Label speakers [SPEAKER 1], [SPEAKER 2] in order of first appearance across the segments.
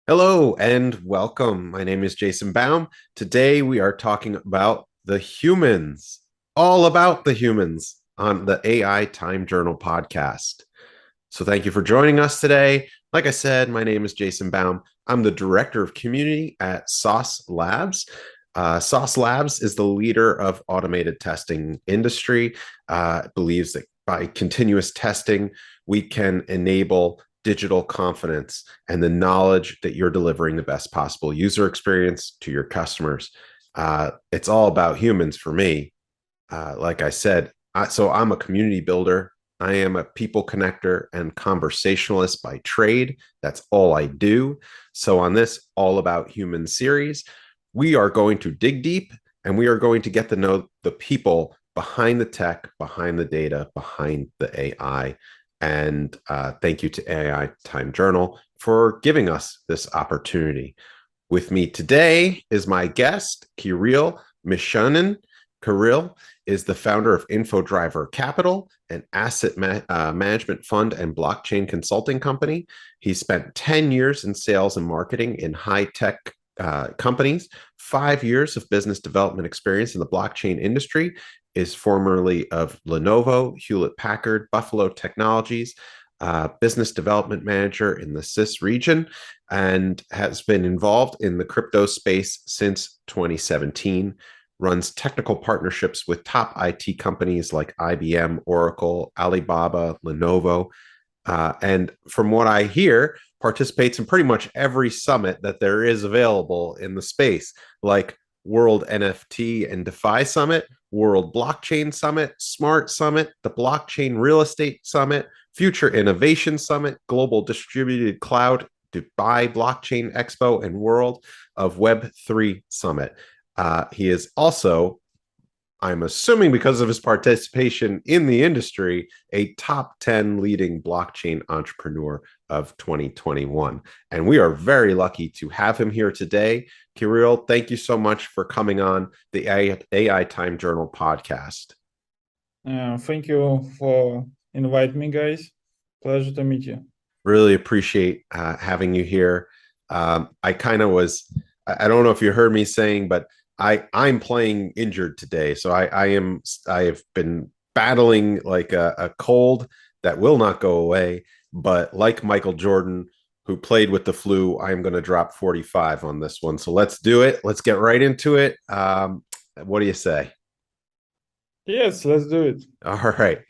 [SPEAKER 1] Hello and welcome. My name is Jason Baum. Today we are talking about the humans, all about the humans on the AI Time Journal podcast. So thank you for joining us today. Like I said, my name is Jason Baum. I'm the director of community at Sauce Labs. Sauce Labs is the leader of automated testing industry. Believes that by continuous testing, we can enable digital confidence and the knowledge that you're delivering the best possible user experience to your customers. It's all about humans for me. Like I said, so I'm a community builder. I am a people connector and conversationalist by trade. That's all I do. So, on this All About Human series, we are going to dig deep and we are going to get to know the people behind the tech, behind the data, behind the AI. And thank you to AI Time Journal for giving us this opportunity. With me today is my guest, Kirill Mishanin. Kirill is the founder of Infodriver Capital, an asset management fund and blockchain consulting company. He spent 10 years in sales and marketing in high-tech companies, 5 years of business development experience in the blockchain industry, is formerly of Lenovo, Hewlett Packard, Buffalo Technologies, business development manager in the CIS region, and has been involved in the crypto space since 2017, runs technical partnerships with top IT companies like IBM, Oracle, Alibaba, Lenovo, and from what I hear, participates in pretty much every summit that there is available in the space, like World NFT and DeFi Summit, World Blockchain Summit, Smart Summit, the Blockchain Real Estate Summit, Future Innovation Summit, Global Distributed Cloud, Dubai Blockchain Expo, and World of Web3 Summit. He is also, I'm assuming because of his participation in the industry, a top 10 leading blockchain entrepreneur of 2021. And we are very lucky to have him here today. Kirill, thank you so much for coming on the AI Time Journal podcast.
[SPEAKER 2] Thank you for inviting me, guys. Pleasure to meet you.
[SPEAKER 1] Really appreciate having you here. I kind of was, I don't know if you heard me saying, but I'm playing injured today, so I have been battling like a cold that will not go away. But like Michael Jordan, who played with the flu, I am going to drop 45 on this one. So let's do it. Let's get right into it. What do you say?
[SPEAKER 2] Yes, let's do it.
[SPEAKER 1] All right.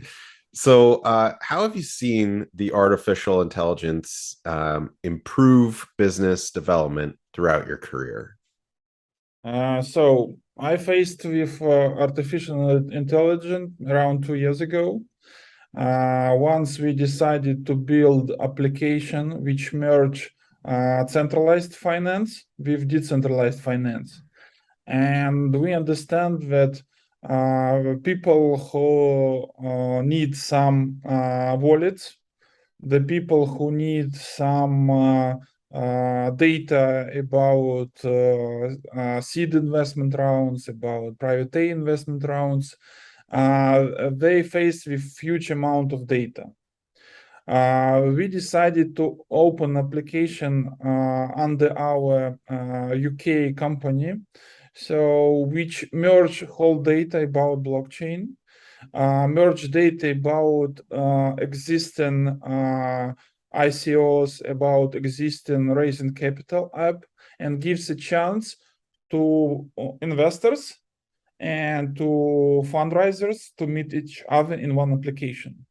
[SPEAKER 1] So, how have you seen the artificial intelligence improve business development throughout your career?
[SPEAKER 2] So I faced with artificial intelligence around 2 years ago. Once we decided to build application which merge centralized finance with decentralized finance. And we understand that people who need some wallets, the people who need some data about seed investment rounds, about private A investment rounds, they face with huge amount of data. We decided to open application under our UK company, so which merge whole data about blockchain, merge data about existing ICOs, about existing raising capital app, and gives a chance to investors and to fundraisers to meet each other in one application.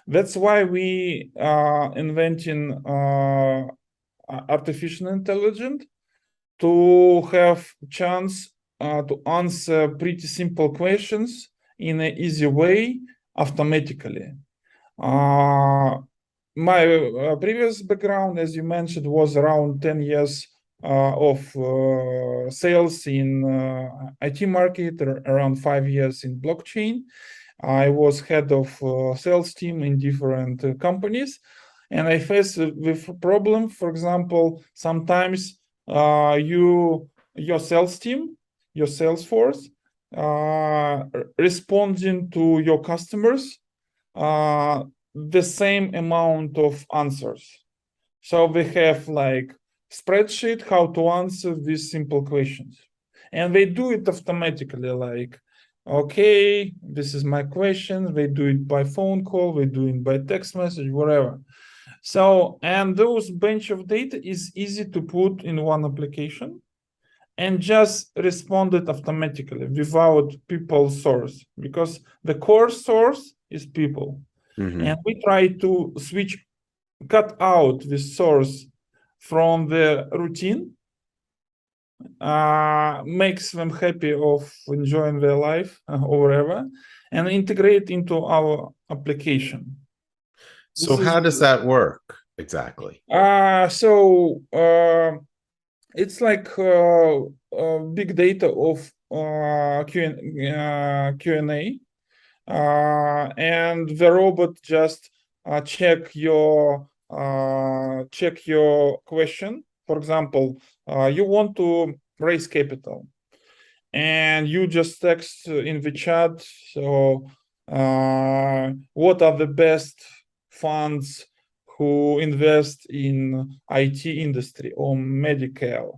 [SPEAKER 2] That's why we are inventing artificial intelligence to have chance to answer pretty simple questions in an easy way automatically. My previous background, as you mentioned, was around 10 years of sales in IT market, around 5 years in blockchain. I was head of sales team in different companies, and I faced with a problem. For example, sometimes your sales team, your sales force, responding to your customers the same amount of answers. So we have like spreadsheet how to answer these simple questions. And they do it automatically, like, okay, this is my question. They do it by phone call, they do it by text message, whatever. So, and those bunch of data is easy to put in one application and just respond it automatically without people source, because the core source is people. And we try to cut out the source from the routine, makes them happy of enjoying their life or whatever, and integrate into our application.
[SPEAKER 1] So how does that work exactly?
[SPEAKER 2] It's like big data of Q&A, and the robot just check your question. For example, you want to raise capital, and you just text in the chat, so what are the best funds who invest in IT industry or Medicare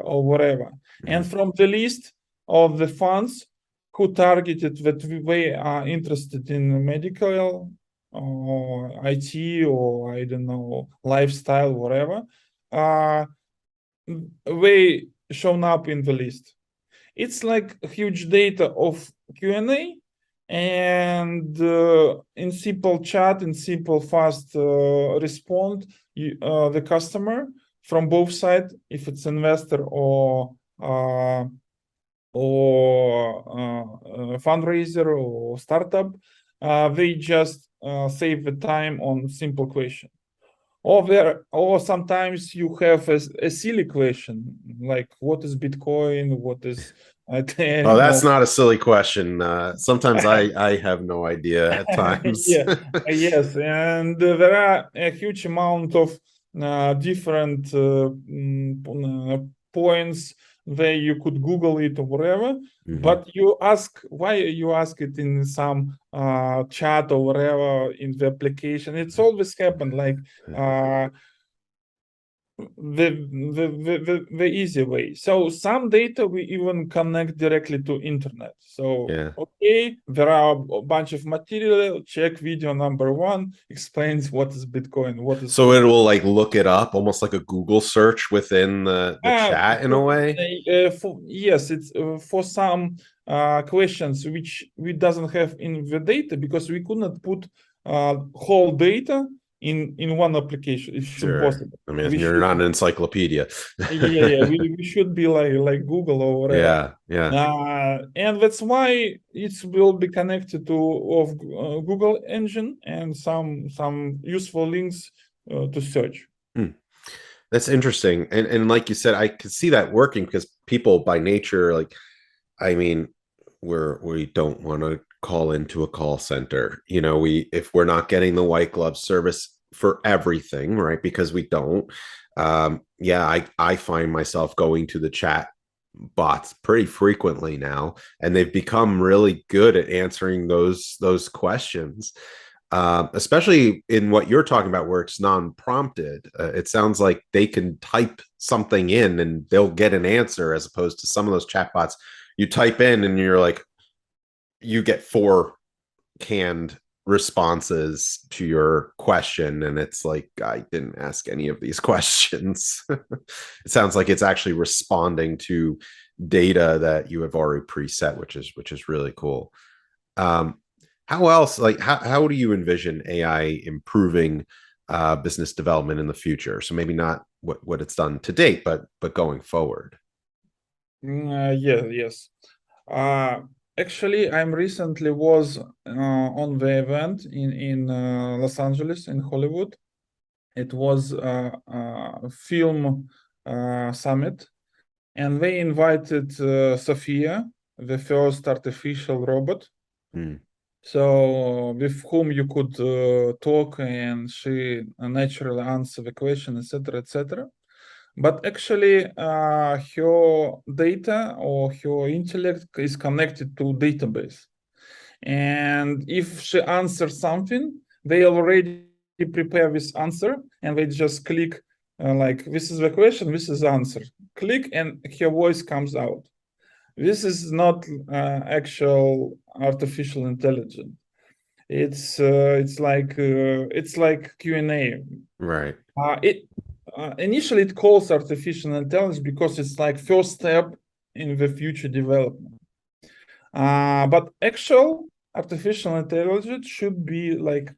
[SPEAKER 2] or whatever. And from the list of the funds who targeted that they are interested in medical or IT or I don't know, lifestyle, whatever, they shown up in the list. It's like a huge data of Q&A, and in simple chat, in simple fast respond the customer from both sides, if it's investor or fundraiser or startup, they just save the time on simple question. Or sometimes you have a silly question like, what is Bitcoin? What is
[SPEAKER 1] Oh, that's not a silly question. Sometimes I have no idea at times.
[SPEAKER 2] Yeah, yes, and there are a huge amount of different points where you could Google it or whatever. But you ask why you ask it in some chat or whatever in the application. It's always happened like the easy way. So some data we even connect directly to internet. So okay, there are a bunch of material. Check video number 1 explains what is Bitcoin. What is
[SPEAKER 1] so it will like look it up almost like a Google search within the chat in a way.
[SPEAKER 2] Yes, it's for some questions which we doesn't have in the data because we could not put whole data in one application. It's impossible.
[SPEAKER 1] I mean, you're not an encyclopedia.
[SPEAKER 2] We should be like Google or whatever. And that's why it will be connected to Google engine and some useful links to search.
[SPEAKER 1] That's interesting. And like you said, I could see that working because people by nature, like, I mean, we don't want to call into a call center. You know, if we're not getting the white glove service for everything, right? Because we don't. I find myself going to the chat bots pretty frequently now, and they've become really good at answering those questions. Especially in what you're talking about, where it's non-prompted. It sounds like they can type something in and they'll get an answer, as opposed to some of those chatbots you type in and you're like, you get 4 canned responses to your question, and it's like, I didn't ask any of these questions. It sounds like it's actually responding to data that you have already preset, which is really cool. How else, like, how do you envision AI improving business development in the future? So maybe not what it's done to date, but going forward.
[SPEAKER 2] Yes. Actually, I'm recently was on the event in Los Angeles, in Hollywood. It was a film summit, and they invited Sophia, the first artificial robot. So with whom you could talk, and she naturally answer the question, etc., etc. But actually, her data or her intellect is connected to database, and if she answers something, they already prepare this answer, and they just click like this is the question, this is the answer. Click and her voice comes out. This is not actual artificial intelligence. It's like Q&A.
[SPEAKER 1] Right.
[SPEAKER 2] Initially it calls artificial intelligence because it's like first step in the future development. But actual artificial intelligence should be like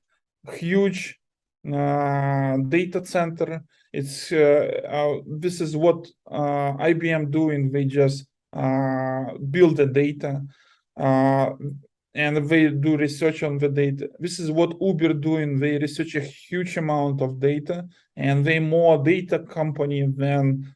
[SPEAKER 2] huge data center. It's this is what IBM doing. They just build the data and they do research on the data. This is what Uber doing. They research a huge amount of data, and they more data company than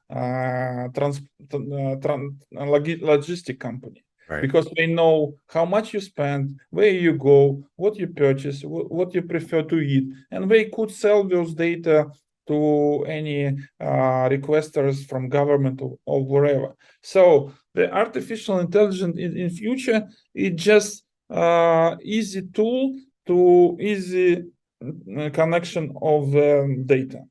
[SPEAKER 2] logistic company.
[SPEAKER 1] Right.
[SPEAKER 2] Because they know how much you spend, where you go, what you purchase, what you prefer to eat, and they could sell those data to any requesters from government or wherever. So the artificial intelligence in future is just easy tool to easy connection of data.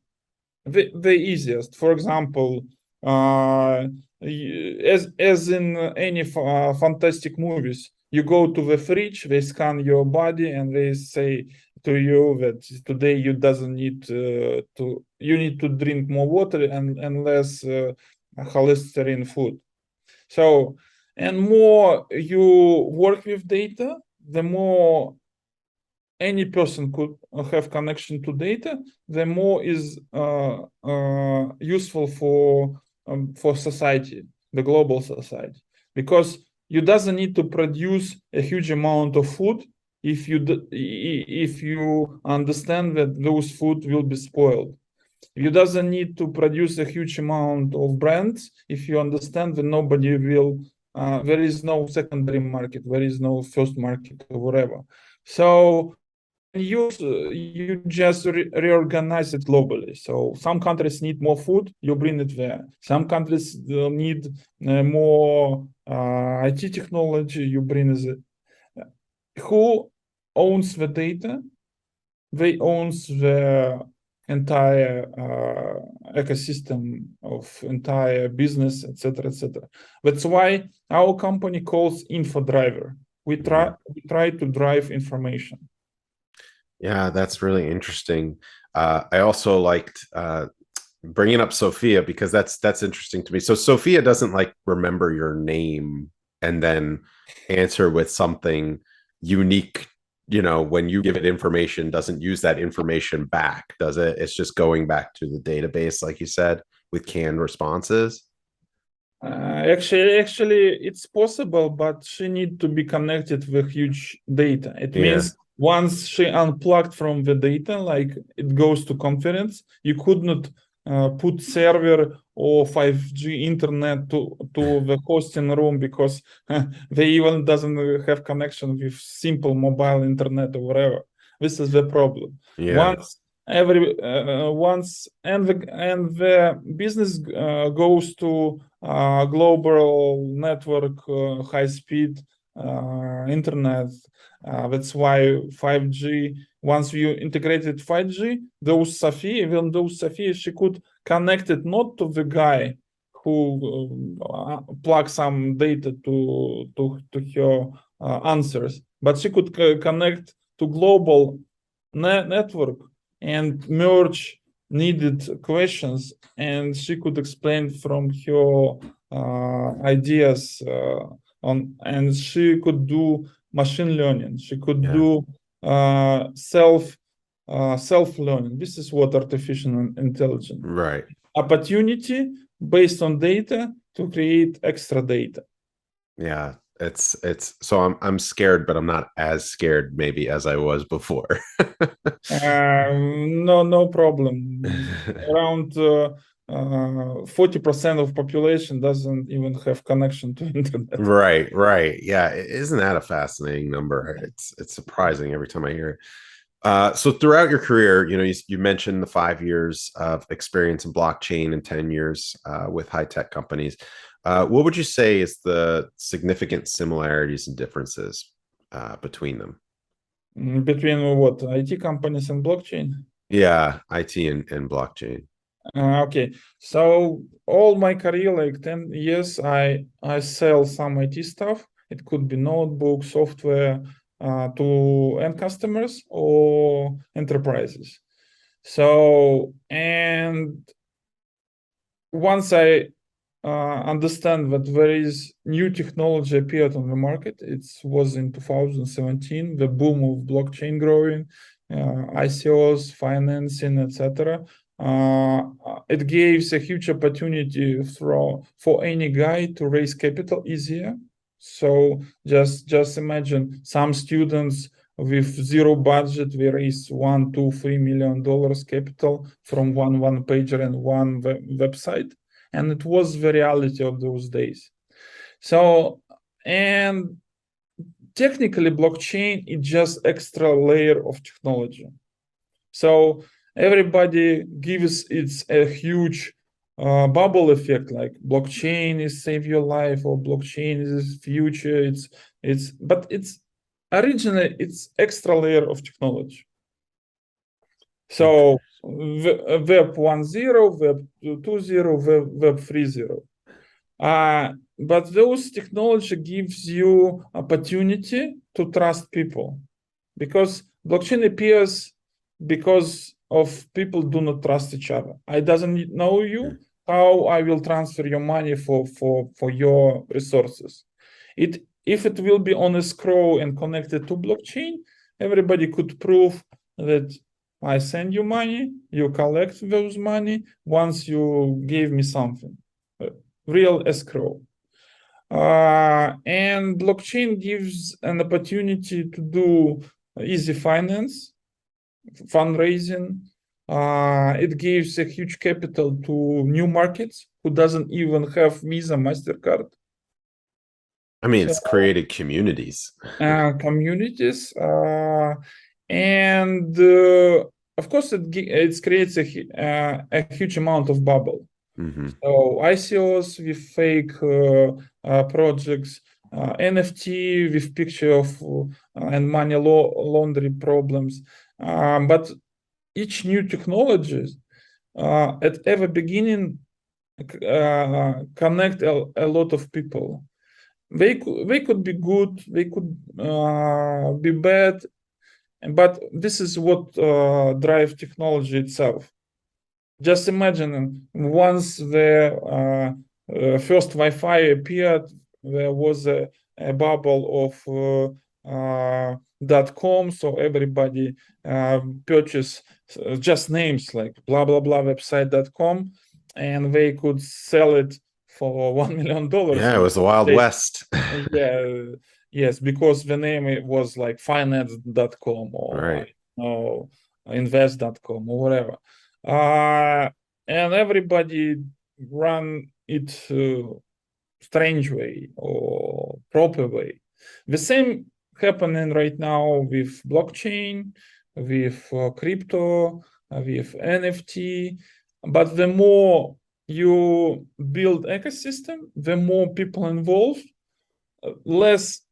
[SPEAKER 2] The easiest, for example, as in any fantastic movies, you go to the fridge, they scan your body, and they say to you that today you doesn't need you need to drink more water and less cholesterol food. So, and more you work with data, the more any person could have connection to data, the more is useful for society, the global society, because you doesn't need to produce a huge amount of food if you understand that those food will be spoiled. You doesn't need to produce a huge amount of brands if you understand that nobody will. There is no secondary market, there is no first market or whatever. So you just reorganize it globally. So some countries need more food, you bring it there. Some countries need more IT technology, you bring it. Who owns the data? They owns the entire ecosystem of entire business, etc., etc. That's why our company calls Infodriver. We try to drive information.
[SPEAKER 1] Yeah, that's really interesting. I also liked bringing up Sophia because that's interesting to me. So Sophia doesn't like remember your name and then answer with something unique. You know, when you give it information, doesn't use that information back, does it? It's just going back to the database, like you said, with canned responses.
[SPEAKER 2] Actually, it's possible, but she need to be connected with huge data. It means once she unplugged from the data, like it goes to conference, you could not put server or 5G internet to the hosting room because they even doesn't have connection with simple mobile internet or whatever. This is the problem.
[SPEAKER 1] Yeah.
[SPEAKER 2] Once the business goes to global network, high speed internet. That's why 5G. Once you integrated 5G, those Sophia, even though Sophia, she could connect it not to the guy who plug some data to her answers, but she could connect to global network and merge needed questions, and she could explain from her ideas and she could do machine learning. She could do self learning. This is what artificial intelligence.
[SPEAKER 1] Right.
[SPEAKER 2] Opportunity based on data to create extra data.
[SPEAKER 1] Yeah. It's so I'm scared, but I'm not as scared maybe as I was before.
[SPEAKER 2] No problem. Around 40% of population doesn't even have connection to internet.
[SPEAKER 1] Right. Yeah, isn't that a fascinating number? It's surprising every time I hear it. So throughout your career, you know, you mentioned the 5 years of experience in blockchain and 10 years with high tech companies. What would you say is the significant similarities and differences between them?
[SPEAKER 2] Between what? IT companies and blockchain?
[SPEAKER 1] Yeah, IT and blockchain.
[SPEAKER 2] Okay, so all my career, like 10 years, I sell some IT stuff. It could be notebook, software to end customers or enterprises. So, and once I understand that there is new technology appeared on the market, it was in 2017, the boom of blockchain growing, ICOs, financing, etc. It gives a huge opportunity for any guy to raise capital easier. So just imagine some students with zero budget, we raise $1, $2, $3 million capital from one pager and one website, and it was the reality of those days. So, and technically, blockchain is just extra layer of technology. So everybody gives it's a huge bubble effect, like blockchain is save your life or blockchain is future. But it's originally it's extra layer of technology. So Web 1.0, Web 2.0, Web 3.0. But those technology gives you opportunity to trust people, because blockchain appears because of people do not trust each other. I doesn't know you, how I will transfer your money for your resources. If it will be on a scroll and connected to blockchain, everybody could prove that I send you money, you collect those money once you gave me something. Real escrow. And blockchain gives an opportunity to do easy finance, fundraising. It gives a huge capital to new markets who doesn't even have Visa, MasterCard.
[SPEAKER 1] I mean, it's created communities.
[SPEAKER 2] Communities, and of course, it creates a huge amount of bubble.
[SPEAKER 1] Mm-hmm.
[SPEAKER 2] So ICOs with fake projects, NFT with picture of and money laundering problems. But each new technology at every beginning connect a lot of people. They could be good, they could be bad, but this is what drives technology itself. Just imagine once the first Wi-Fi appeared, there was a bubble of .com, so everybody purchased just names like blah blah blah website.com, and they could sell it for $1 million.
[SPEAKER 1] Yeah, it was the Wild West.
[SPEAKER 2] Yeah, yes, because the name was like finance.com or
[SPEAKER 1] Right.
[SPEAKER 2] invest.com or whatever. And everybody run it strange way or proper way. The same happening right now with blockchain, with crypto, with NFT. But the more you build ecosystem, the more people involved, less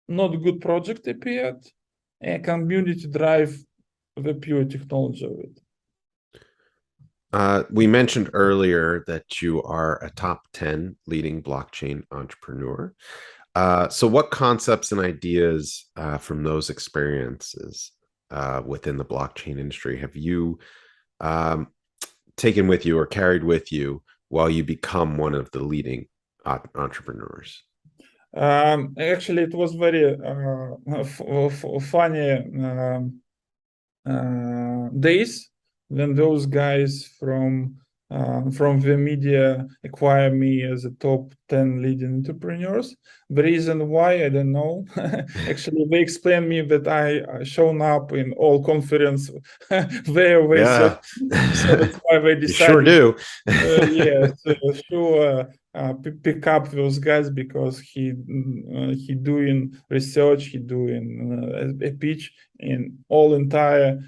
[SPEAKER 2] not good project appeared, and community drive the pure technology of it.
[SPEAKER 1] We mentioned earlier that you are a top 10 leading blockchain entrepreneur. So what concepts and ideas from those experiences within the blockchain industry have you taken with you or carried with you while you become one of the leading entrepreneurs?
[SPEAKER 2] Actually, it was very funny days when those guys from the media acquire me as a top 10 leading entrepreneurs. The reason why, I don't know. Actually, they explained me that I shown up in all conference where they
[SPEAKER 1] Yeah.
[SPEAKER 2] so that's why they
[SPEAKER 1] You sure
[SPEAKER 2] decided.
[SPEAKER 1] do.
[SPEAKER 2] Yes, sure. Pick up those guys because he doing research, he doing a pitch in all entire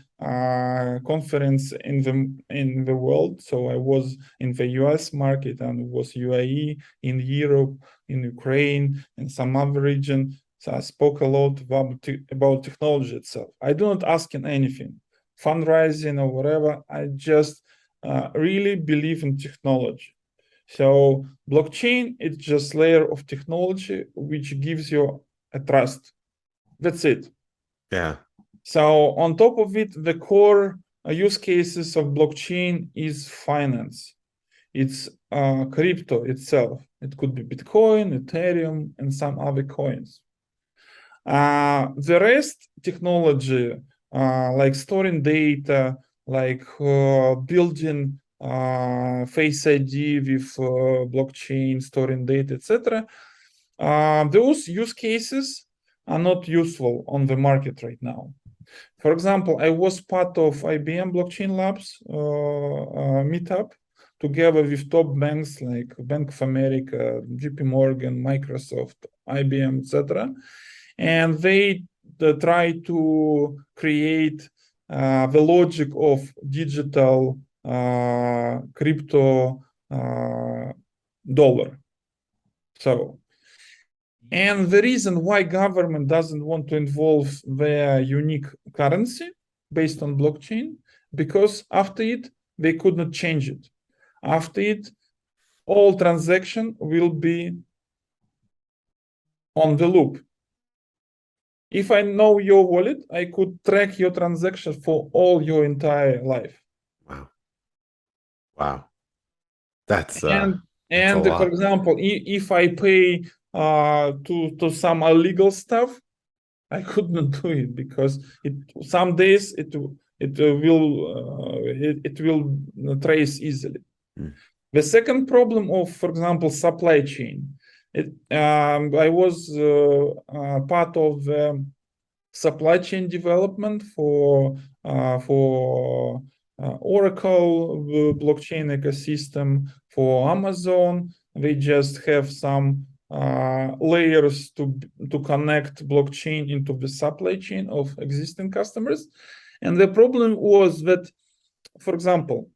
[SPEAKER 2] conference in the world. So I was in the US market and was UAE, in Europe, in Ukraine, and some other region. So I spoke a lot about technology itself. I do not ask in anything, fundraising or whatever. I just really believe in technology. So blockchain, it's just layer of technology which gives you a trust. That's it.
[SPEAKER 1] Yeah.
[SPEAKER 2] So on top of it, the core use cases of blockchain is finance. It's crypto itself. It could be Bitcoin, Ethereum, and some other coins. The rest technology, like storing data, like building Face ID with blockchain, storing data, etc. Those use cases are not useful on the market right now. For example, I was part of IBM Blockchain Labs meetup together with top banks like Bank of America, JP Morgan, Microsoft, IBM, etc. And they try to create the logic of digital crypto dollar. So, and the reason why government doesn't want to involve their unique currency based on blockchain, because after it, they could not change it. After it, all transaction will be on the loop. If I know your wallet, I could track your transaction for all your entire life.
[SPEAKER 1] Wow. Wow. That's
[SPEAKER 2] And
[SPEAKER 1] a
[SPEAKER 2] for
[SPEAKER 1] lot.
[SPEAKER 2] example, if I pay to some illegal stuff, I could not do it because some days it will trace easily.
[SPEAKER 1] Mm.
[SPEAKER 2] The second problem of, for example, supply chain. I was part of the supply chain development for Oracle blockchain ecosystem, for Amazon. They just have some layers to connect blockchain into the supply chain of existing customers. And the problem was that, for example,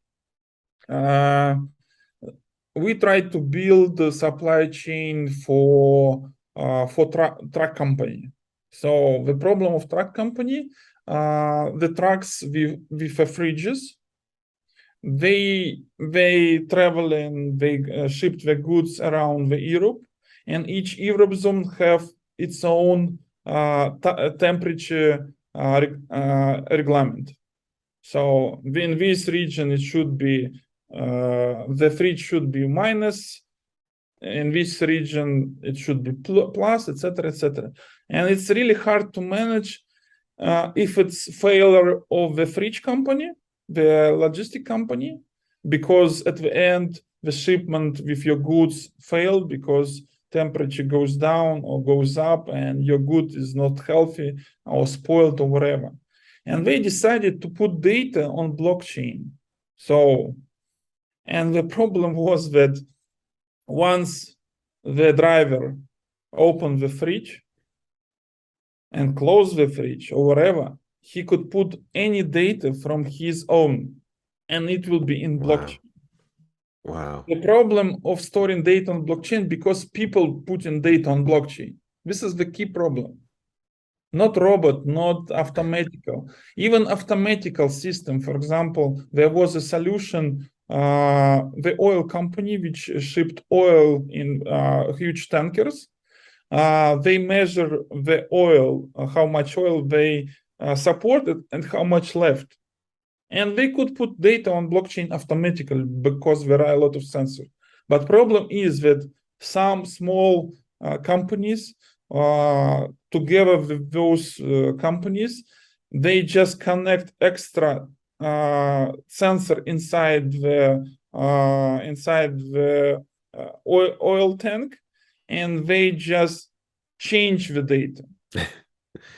[SPEAKER 2] we tried to build the supply chain for truck company. So the problem of truck company, the trucks with fridges, they travel and they ship the goods around the Europe, and each Europe zone have its own temperature requirement. So in this region, it should be the fridge should be minus. In this region, it should be plus, etc., etc. And it's really hard to manage if it's failure of the fridge company, the logistic company, because at the end the shipment with your goods failed because temperature goes down or goes up and your good is not healthy or spoiled or whatever. And they decided to put data on blockchain. So, and the problem was that once the driver opened the fridge and closed the fridge or whatever, he could put any data from his own and it will be in blockchain.
[SPEAKER 1] Wow.
[SPEAKER 2] The problem of storing data on blockchain because people put in data on blockchain. This is the key problem. Not robot, not automatical. Even automatical system, for example, there was a solution, the oil company which shipped oil in huge tankers. They measure the oil, how much oil they supported and how much left. And they could put data on blockchain automatically because there are a lot of sensors. But problem is that some small companies, together with those companies, they just connect extra sensor inside the oil tank, and they just change the data.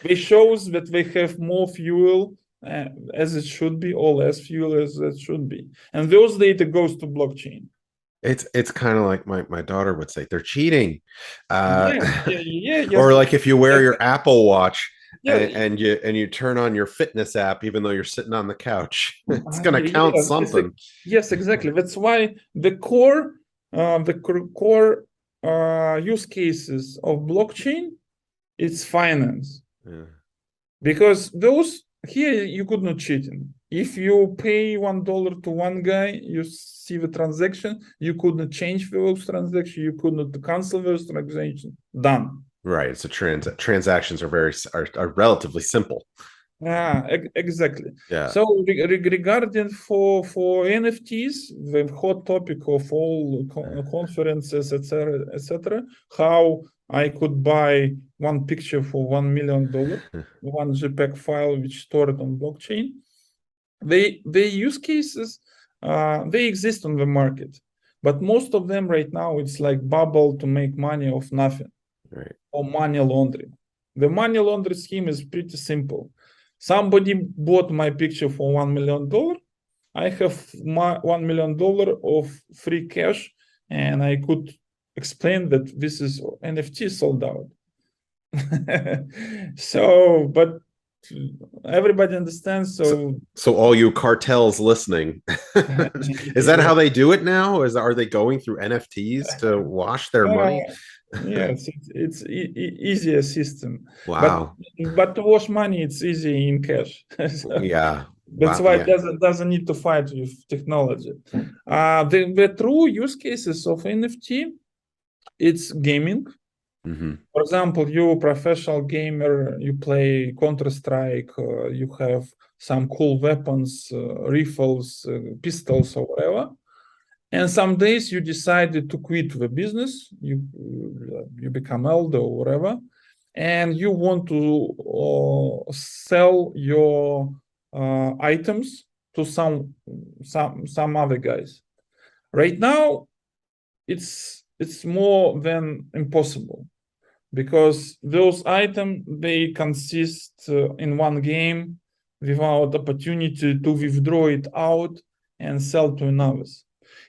[SPEAKER 2] They shows that they have more fuel as it should be, or less fuel as it should be, and those data goes to blockchain.
[SPEAKER 1] It's kind of like my daughter would say, they're cheating.
[SPEAKER 2] Yes,
[SPEAKER 1] Or like if you wear
[SPEAKER 2] yes,
[SPEAKER 1] your Apple Watch
[SPEAKER 2] yeah,
[SPEAKER 1] and you turn on your fitness app, even though you're sitting on the couch, it's gonna count
[SPEAKER 2] yes,
[SPEAKER 1] something.
[SPEAKER 2] yes, exactly. That's why the core use cases of blockchain is finance.
[SPEAKER 1] Yeah.
[SPEAKER 2] Because those here you could not cheat in. If you pay $1 to one guy, you see the transaction, you couldn't change those transactions, you couldn't cancel those transactions. Done.
[SPEAKER 1] Right. So transactions are relatively simple.
[SPEAKER 2] Exactly.
[SPEAKER 1] Yeah.
[SPEAKER 2] So regarding for NFTs, the hot topic of all conferences, etc., how I could buy one picture for $1 million, one JPEG file which stored on blockchain. They use cases, they exist on the market, but most of them right now it's like bubble to make money off nothing,
[SPEAKER 1] Right.
[SPEAKER 2] or money laundering. The money laundering scheme is pretty simple. Somebody bought my picture for $1 million. I have my $1 million of free cash, and I could explain that this is NFT sold out. So, but everybody understands.
[SPEAKER 1] So all you cartels listening, is that
[SPEAKER 2] Yeah,
[SPEAKER 1] how they do it now? Are they going through NFTs to wash their money?
[SPEAKER 2] yes, it's easier system, but
[SPEAKER 1] Wow.
[SPEAKER 2] to wash money it's easy in cash. So
[SPEAKER 1] Yeah.
[SPEAKER 2] that's
[SPEAKER 1] Wow.
[SPEAKER 2] why it
[SPEAKER 1] Yeah.
[SPEAKER 2] doesn't need to fight with technology. The true use cases of NFT, it's gaming.
[SPEAKER 1] Hmm.
[SPEAKER 2] For example, you professional gamer, you play Counter-Strike, you have some cool weapons, rifles, pistols, or whatever. And some days you decided to quit the business, you become elder or whatever, and you want to sell your items to some other guys. Right now, it's more than impossible, because those items they consist in one game without opportunity to withdraw it out and sell to another.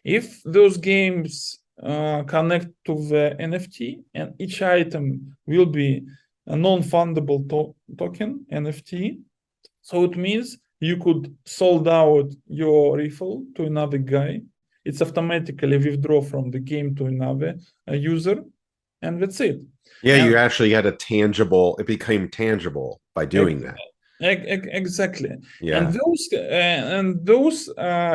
[SPEAKER 2] If those games connect to the NFT, and each item will be a non-fundable token NFT, so it means you could sold out your rifle to another guy. It's automatically withdraw from the game to another user, and that's it.
[SPEAKER 1] Yeah, you
[SPEAKER 2] And
[SPEAKER 1] actually had it became tangible by doing that.
[SPEAKER 2] exactly.
[SPEAKER 1] Yeah.
[SPEAKER 2] And those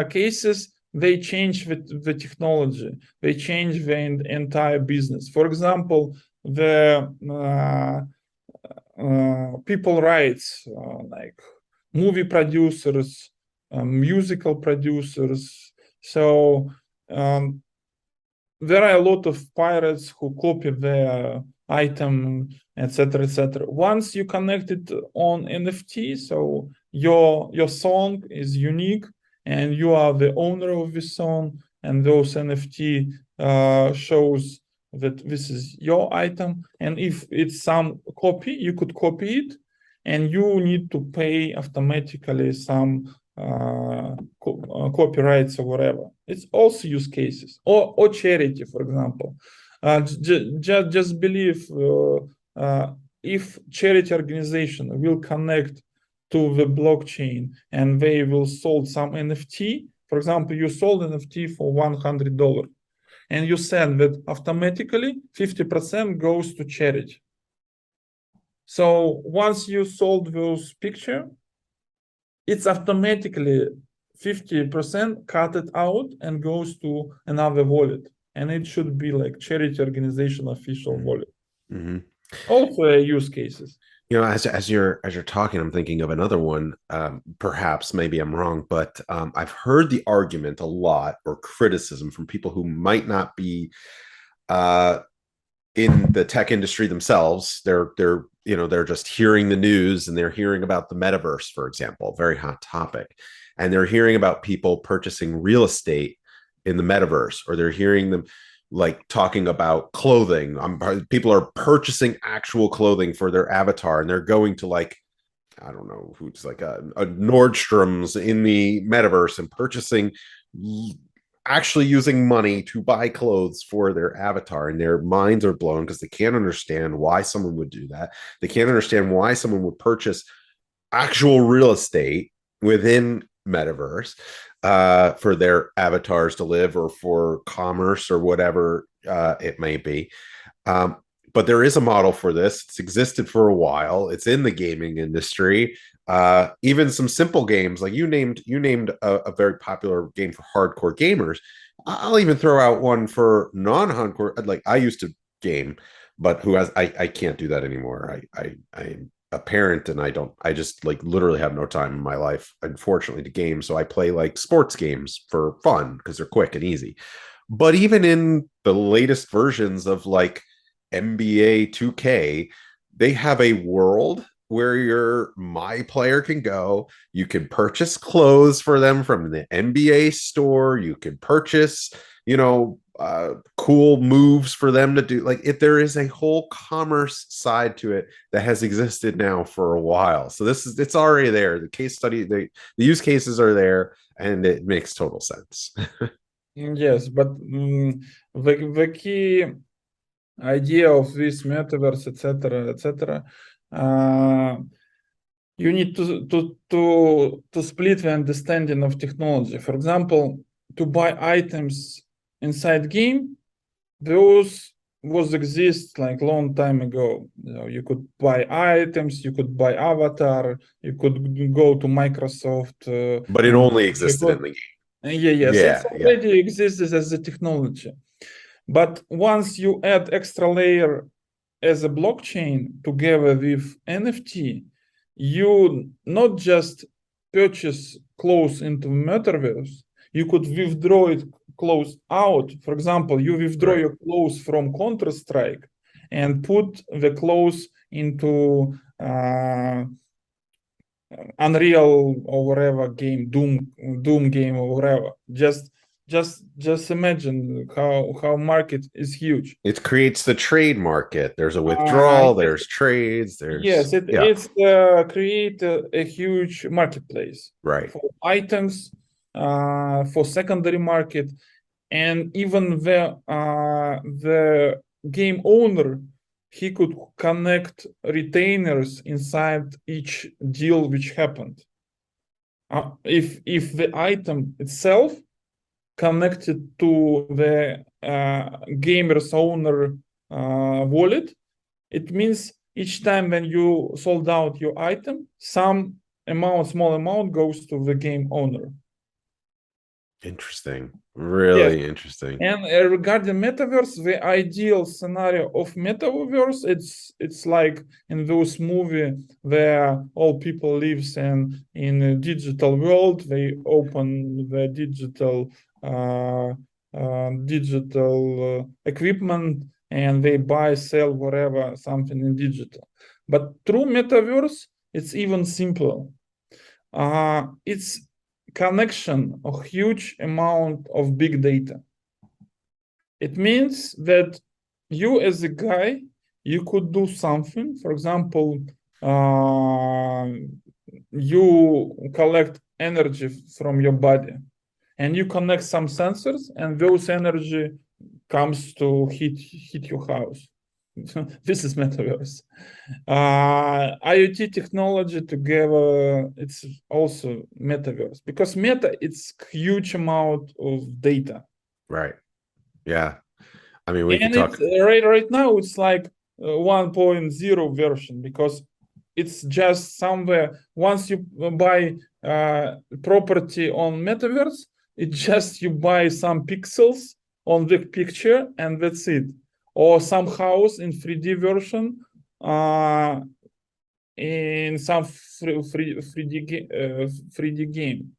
[SPEAKER 2] cases, they change the technology. They change the entire business. For example, the people rights, like movie producers, musical producers. So there are a lot of pirates who copy their item, etc., etc. Once you connect it on NFT, so your song is unique, and you are the owner of the song, and those NFT shows that this is your item. And if it's some copy, you could copy it, and you need to pay automatically some copyrights or whatever. It's also use cases, or charity, for example. Just believe if charity organization will connect to the blockchain and they will sold some NFT. For example, you sold NFT for $100, and you said that automatically 50% goes to charity. So once you sold those picture, it's automatically 50% cut it out and goes to another wallet. And it should be like charity organization official wallet.
[SPEAKER 1] Mm-hmm.
[SPEAKER 2] Also use cases.
[SPEAKER 1] As you're talking, I'm thinking of another one. Perhaps maybe I'm wrong, but I've heard the argument a lot, or criticism from people who might not be in the tech industry themselves. They're just hearing the news, and they're hearing about the metaverse, for example, very hot topic, and they're hearing about people purchasing real estate in the metaverse, or they're hearing them like talking about clothing. People are purchasing actual clothing for their avatar, and they're going to, like, I don't know who's, like a Nordstrom's in the metaverse, and purchasing, actually using money to buy clothes for their avatar, and their minds are blown because they can't understand why someone would do that. They can't understand why someone would purchase actual real estate within metaverse for their avatars to live, or for commerce, or whatever it may be. but there is a model for this. It's existed for a while. It's in the gaming industry. Even some simple games like you named a very popular game for hardcore gamers. I'll even throw out one for non-hardcore. Like I used to game, but I can't do that anymore. I'm a parent and I just like literally have no time in my life, unfortunately, to game. So I play like sports games for fun because they're quick and easy. But even in the latest versions of like NBA 2K, they have a world where my player can go. You can purchase clothes for them from the NBA store. You can purchase, cool moves for them to do. Like there is a whole commerce side to it that has existed now for a while. So it's already there. The case study, the use cases are there, and it makes total sense.
[SPEAKER 2] Yes, but the key idea of this metaverse, etc., you need to split the understanding of technology. For example, to buy items inside game, those was exist like long time ago. You could buy items, you could buy avatar, you could go to Microsoft,
[SPEAKER 1] But it
[SPEAKER 2] and
[SPEAKER 1] only
[SPEAKER 2] you
[SPEAKER 1] existed
[SPEAKER 2] could,
[SPEAKER 1] in the game.
[SPEAKER 2] yes, it's
[SPEAKER 1] Yeah.
[SPEAKER 2] already exists as a technology. But once you add extra layer as a blockchain together with NFT, you not just purchase close into metaverse, you could withdraw it close out. For example, you withdraw
[SPEAKER 1] Right.
[SPEAKER 2] your clothes from Counter-Strike and put the clothes into Unreal or whatever game, Doom game or whatever. Just imagine how market is huge.
[SPEAKER 1] It creates the trade market. There's a withdrawal,
[SPEAKER 2] Yes,
[SPEAKER 1] there's trades,
[SPEAKER 2] yes,
[SPEAKER 1] yeah,
[SPEAKER 2] it's create a huge marketplace
[SPEAKER 1] right.
[SPEAKER 2] for items, for secondary market, and even the game owner, he could connect retainers inside each deal which happened. If the item itself connected to the gamer's owner wallet, it means each time when you sold out your item, some amount, small amount, goes to the game owner.
[SPEAKER 1] Interesting.
[SPEAKER 2] Yes.
[SPEAKER 1] Really interesting.
[SPEAKER 2] And regarding metaverse, the ideal scenario of metaverse, it's like in those movie where all people lives in a digital world. They open the digital equipment and they buy, sell whatever, something in digital. But through metaverse, it's even simpler. It's connection of huge amount of big data. It means that you as a guy, you could do something. For example, you collect energy from your body and you connect some sensors and those energy comes to hit your house. This is metaverse. IoT technology together, it's also metaverse because meta, it's huge amount of data.
[SPEAKER 1] Right. Yeah. I mean, we could
[SPEAKER 2] And
[SPEAKER 1] talk.
[SPEAKER 2] it's right now it's like 1.0 version because it's just somewhere once you buy property on metaverse, it just you buy some pixels on the picture and that's it, or some house in 3D version in some 3D game.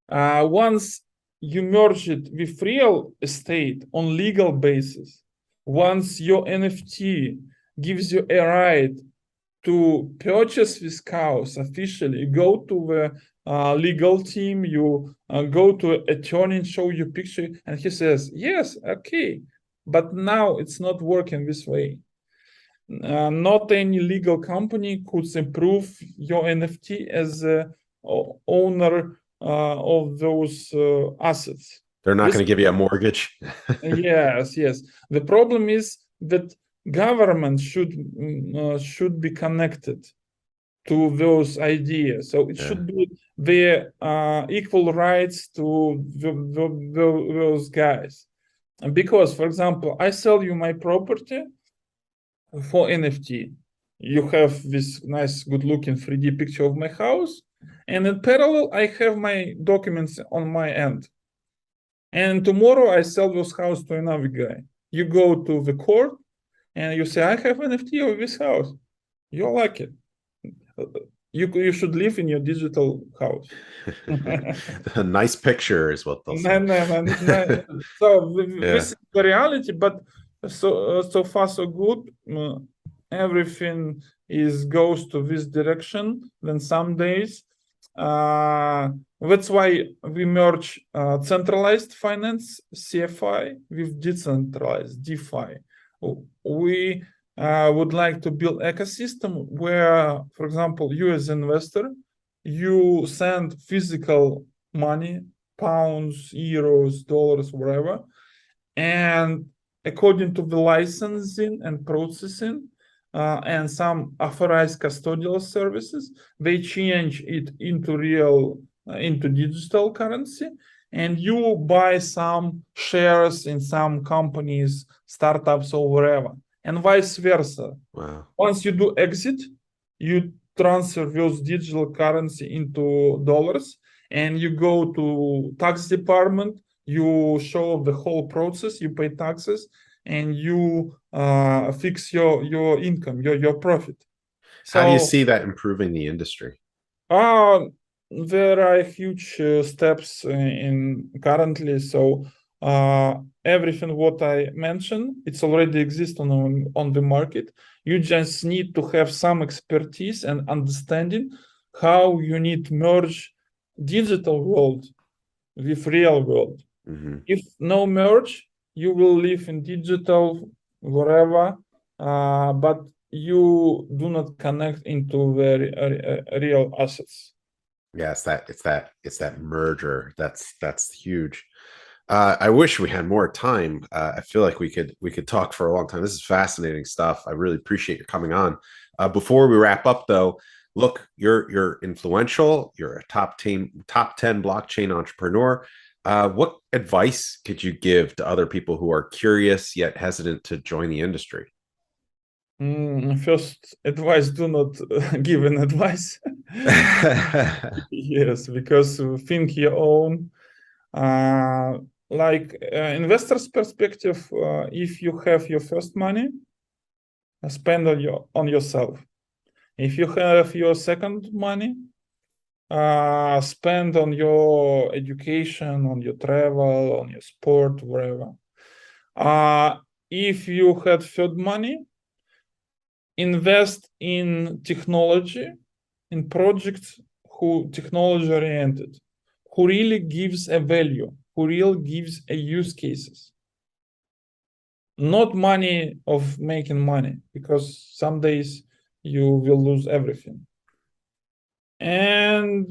[SPEAKER 2] Once you merge it with real estate on legal basis, once your NFT gives you a right to purchase this house officially, you go to the legal team, you go to attorney and show your picture, and he says, yes, okay, but now it's not working this way. Not any legal company could approve your NFT as a owner of those assets.
[SPEAKER 1] They're not
[SPEAKER 2] This,
[SPEAKER 1] going to give you a mortgage.
[SPEAKER 2] yes, yes. The problem is that government should be connected to those ideas. So it
[SPEAKER 1] Yeah.
[SPEAKER 2] should be the equal rights to those guys. And because, for example, I sell you my property, for NFT. You have this nice, good-looking 3D picture of my house, and in parallel, I have my documents on my end. And tomorrow, I sell this house to another guy. You go to the court, and you say, I have NFT of this house. You're lucky. You should live in your digital house.
[SPEAKER 1] A nice picture is what they'll say.
[SPEAKER 2] No. So
[SPEAKER 1] Yeah.
[SPEAKER 2] this is the reality, but so far so good. Everything goes to this direction. Then some days, that's why we merge centralized finance (CFI) with decentralized (DeFi). We would like to build ecosystem where, for example, you as an investor, you send physical money, pounds, euros, dollars, whatever, and according to the licensing and processing and some authorized custodial services, they change it into digital currency, and you buy some shares in some companies, startups, or wherever, and vice versa.
[SPEAKER 1] Wow.
[SPEAKER 2] Once you do exit, you transfer those digital currency into dollars, and you go to tax department, you show the whole process, you pay taxes, and you fix your income, your profit.
[SPEAKER 1] How do you
[SPEAKER 2] So
[SPEAKER 1] see that improving the industry?
[SPEAKER 2] there are huge steps in currently. So everything what I mentioned, it's already exists on the market. You just need to have some expertise and understanding how you need to merge digital world with real world.
[SPEAKER 1] Mm-hmm.
[SPEAKER 2] If no merge, you will live in digital wherever, but you do not connect into the real assets.
[SPEAKER 1] Yeah, it's that merger. That's huge. I wish we had more time. I feel like we could talk for a long time. This is fascinating stuff. I really appreciate you coming on. Before we wrap up, though, look, you're influential. You're a top 10 blockchain entrepreneur. What advice could you give to other people who are curious yet hesitant to join the industry?
[SPEAKER 2] First advice: do not give an advice. Yes, because think your own. Like investor's perspective, if you have your first money, spend on yourself. If you have your second money, spend on your education, on your travel, on your sport, wherever. If you had third money, invest in technology, in projects who technology oriented, who really gives a value, who really gives a use cases. Not money of making money, because some days you will lose everything. And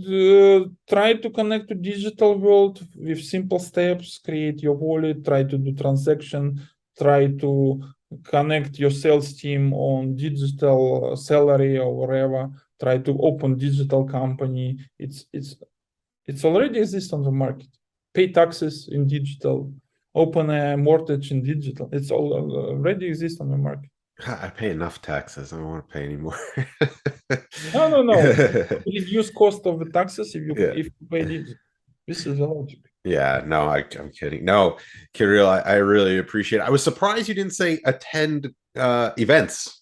[SPEAKER 2] try to connect to digital world with simple steps. Create your wallet, try to do transaction, try to connect your sales team on digital salary or whatever, try to open digital company. It's already exists on the market. Pay taxes in digital, open a mortgage in digital. It's all already exists on the market.
[SPEAKER 1] I pay enough taxes. I don't want to pay anymore.
[SPEAKER 2] No. Reduce cost of the taxes if you
[SPEAKER 1] Yeah.
[SPEAKER 2] pay digital. This is the logic.
[SPEAKER 1] Yeah, no, I'm kidding. No, Kirill, I really appreciate it. I was surprised you didn't say attend events,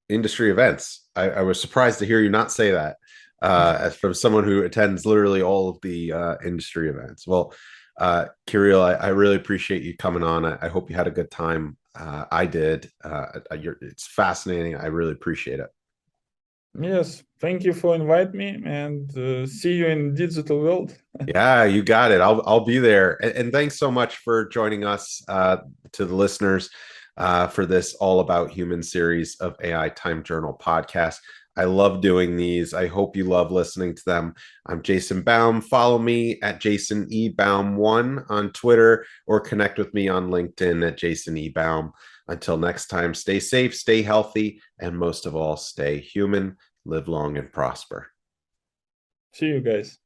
[SPEAKER 1] industry events. I was surprised to hear you not say that as from someone who attends literally all of the industry events. Well, Kirill, I really appreciate you coming on. I hope you had a good time. I did. It's fascinating. I really appreciate it.
[SPEAKER 2] Yes, thank you for inviting me, and see you in digital world.
[SPEAKER 1] Yeah, you got it. I'll be there. And thanks so much for joining us, to the listeners, for this All About Human series of AI Time Journal podcast. I love doing these. I hope you love listening to them. I'm Jason Baum. Follow me at Jason E. Baum1 on Twitter, or connect with me on LinkedIn at Jason E. Baum. Until next time, stay safe, stay healthy, and most of all, stay human. Live long and prosper.
[SPEAKER 2] See you guys.